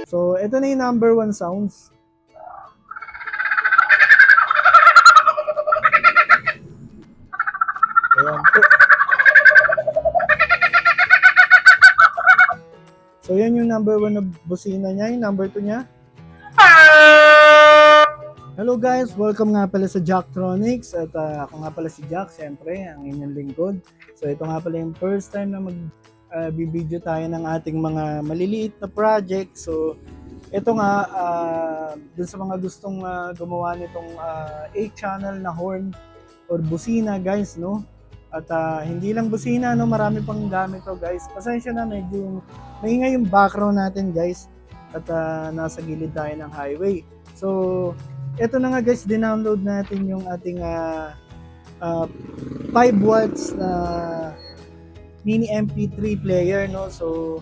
So, ito na yung number 1 sounds. Ayan po. So, yan yung number 1 na busina niya. Yung number 2 niya. Hello guys! Welcome nga pala sa Jacktronics. At ako nga pala si Jack, siyempre, ang inyong lingkod. So, ito nga pala yung first time na bibideo tayo ng ating mga maliliit na project. So, ito nga, dun sa mga gustong gumawa nitong 8-channel na horn or busina guys, no? At hindi lang busina, no? Marami pang gamit to guys. Pasensya na, medyo maingay yung background natin guys. At nasa gilid tayo ng highway. So, ito na nga guys, dinownload natin yung ating 5 watts na mini MP3 player, no? So,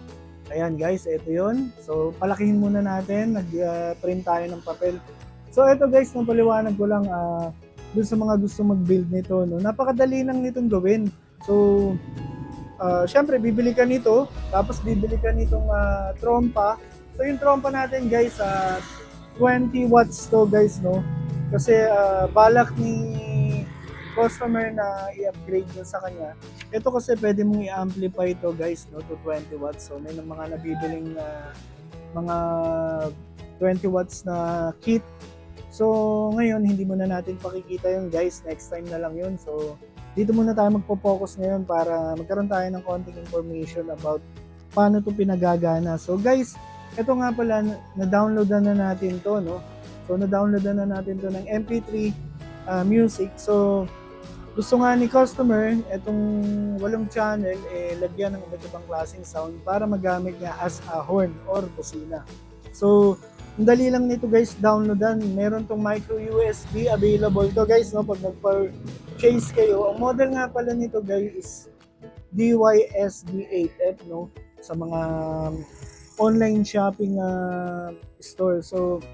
ayan guys, ito yun. So, palakihin muna natin. Nag-print tayo ng papel. So, ito guys, nung paliwanag ko lang dun sa mga gusto mag-build nito, no? Napakadali lang nitong gawin. So, syempre, bibili ka nito. Tapos, bibili ka nitong trompa. So, yung trompa natin guys, 20 watts to guys, no? Kasi balak ni customer na i-upgrade nyo sa kanya. Ito kasi pwede mong i-amplify to guys, no, to 20 watts. So may mga nabibiling mga 20 watts na kit. So ngayon hindi muna natin pakikita yun guys, next time na lang yun. So dito muna tayo magpo-focus ngayon para magkaroon tayo ng konting information about paano to pinagagana. So guys, ito nga pala, na-download na natin to, no? So, na-download na natin to ng MP3 music. So, gusto nga ni customer, itong 8 channel, lagyan ng iba't ibang klaseng sound para magamit niya as a horn or busina. So, ang dali lang nito guys, downloadan. Meron tong micro USB available to guys, no? Pag nag-purchase kayo. Ang model nga pala nito guys is DYSB8F, no? Sa mga online shopping store. So,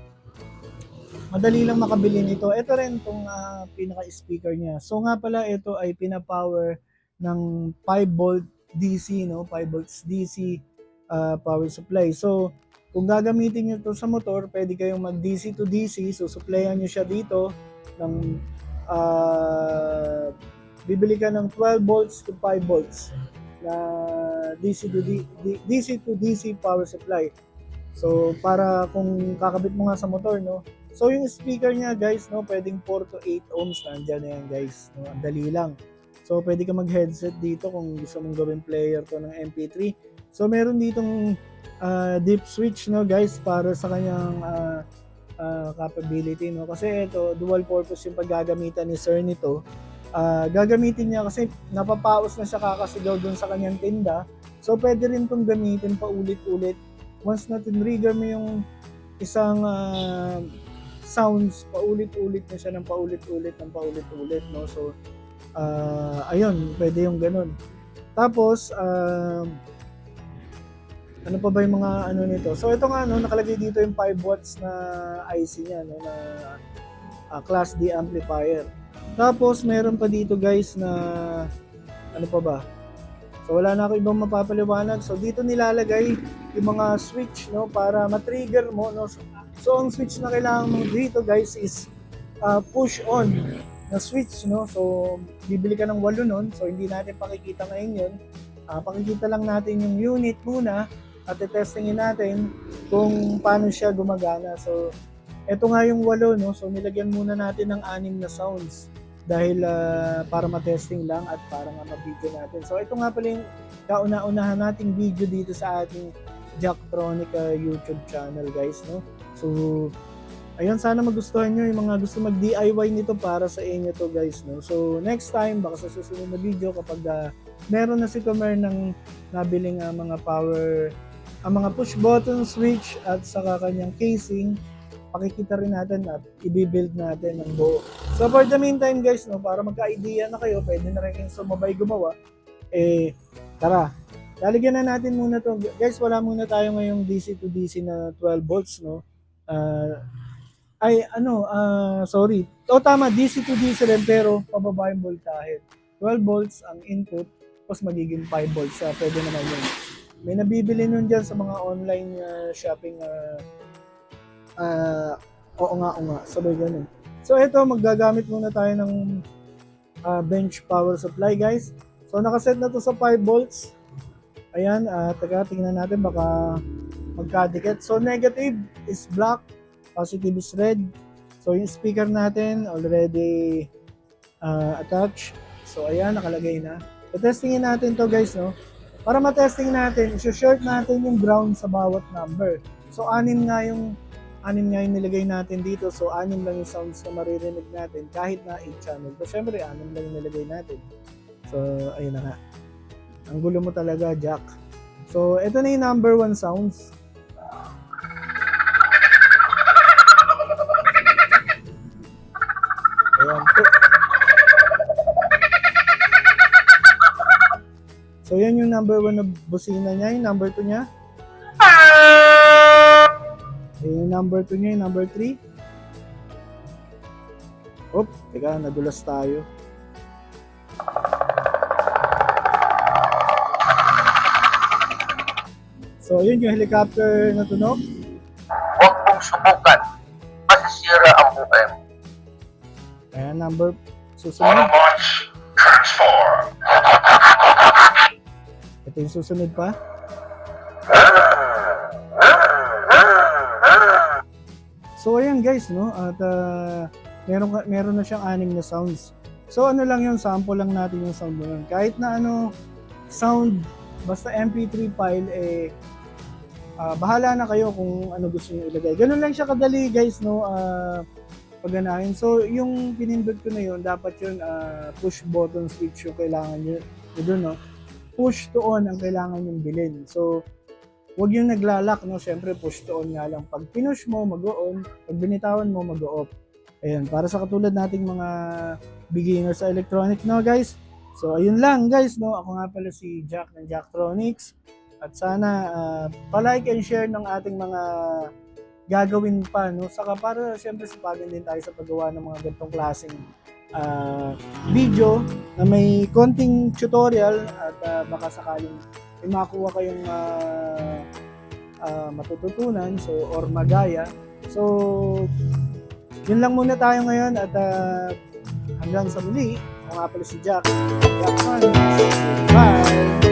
madali lang makabili nito. Ito rin itong pinaka-speaker niya. So nga pala, ito ay pinapower ng 5 volt DC, no? 5 volts DC power supply. So, kung gagamitin nyo ito sa motor, pwede kayong mag DC to DC. So, supplyan nyo siya dito ng bibili ka ng 12 volts to 5 volts na DC to DC power supply. So, para kung kakabit mo nga sa motor, no? So, yung speaker niya, guys, no, pwedeng 4 to 8 ohms. Nandiyan na yan, guys. No? Ang dali lang. So, pwede ka mag-headset dito kung gusto mong gawin player to ng MP3. So, meron ditong deep switch, no, guys, para sa kanyang capability, no? Kasi ito, dual purpose yung paggagamitan ni sir nito. Gagamitin niya kasi napapaos na siya kakasigaw dun sa kanyang tinda. So, pwede rin itong gamitin paulit-ulit. Once na tinrigger mo yung isang sounds, paulit-ulit na siya ng paulit-ulit, no? So, ayun, pwede yung ganun. Tapos, ano pa ba yung mga ano nito? So, ito nga, no, nakalagay dito yung 5 watts na IC niya, no, na Class D amplifier. Tapos, meron pa dito guys na, ano pa ba? So, wala na ako ibang mapapaliwanag. So, dito nilalagay yung mga switch, no, para matrigger mo, no. So, ang switch na kailangan mo dito guys is push on na switch, no. So, bibili ka ng 8 nun. So, hindi natin pakikita ngayon yun. Pakikita lang natin yung unit muna at testingin natin kung paano siya gumagana. So, eto nga yung 8, no. So, nilagyan muna natin ng 6 na sounds dahil para ma-testing lang at para nga ma-video natin. So, ito nga pala yung kauna-unahan nating video dito sa ating Jacktronic YouTube channel, guys, no. So, ayun, sana magustuhan nyo yung mga gusto mag-DIY nito para sa inyo to, guys, no. So, next time, baka sa susunod na video kapag meron na si Comer ng nabiling mga power, mga push button switch at saka kanyang casing, pakikita rin natin at i-build natin ng buo. So for the meantime guys, no, para magka-idea na kayo, pwede na rin kayong sumabay gumawa, tara, lalagyan na natin muna to. Guys, wala muna tayo ngayong DC to DC na 12 volts, no. Sorry. Tama, DC to DC rin pero pababa yung voltahe. 12 volts ang input, tapos magiging 5 volts. Pwede naman yun. May nabibili nun dyan sa mga online shopping. Oo nga, sabay ganun. So ito, maggagamit muna tayo ng bench power supply guys. So nakaset na to sa 5 volts. Ayan, teka, tingnan natin baka magkadikit. So negative is black, positive is red. So yung speaker natin already attached. So ayan, nakalagay na. So testingin natin to guys, no? Para matesting natin, i-short natin yung ground sa bawat number. So anim nga yung nilagay natin dito. So 6 lang yung sounds na maririnig natin kahit na 8 channel. So syempre 6 lang yung nilagay natin. So ayun na nga. Ang gulo mo talaga, Jack. So ito na yung number 1 sounds. Ayan. So yan yung number 1 na busina niya, yung number 2 niya. Yung number 2 niya, yung number 3. Oop, teka, nadulas tayo. So yun yung helicopter na tunog. Huwag mong subukan. Masisira ang buhay mo. Ayan, number susunod. Autobots, transform! Ito yung susunod pa. So ayan guys, no? At meron na siyang 6 na sounds. So ano lang yun, sample lang natin yung sound na yun. Kahit na sound, basta MP3 file, bahala na kayo kung ano gusto niyo ilagay. Ganun lang siya kadali guys, no? Pagganahin. So yung pinindot ko na yun, dapat yun push button switch yung kailangan nyo doon, no? Push to on ang kailangan yung bilhin. So huwag yung naglalak, no? Siyempre push to on nga lang. Pag pinush mo, mag-on. Pag binitawan mo, mag-off. Ayan, para sa katulad nating mga beginners sa electronic, no guys? So ayun lang guys, no? Ako nga pala si Jack ng Jacktronics. At sana pa-like and share ng ating mga gagawin pa, no? Saka para siyempre sipagan din tayo sa paggawa ng mga ganitong klaseng video na may konting tutorial at baka sakaling may makuha kayong matututunan or magaya. So yun lang muna tayo ngayon at hanggang sa muli. Ako nga pala si Jack. Bye!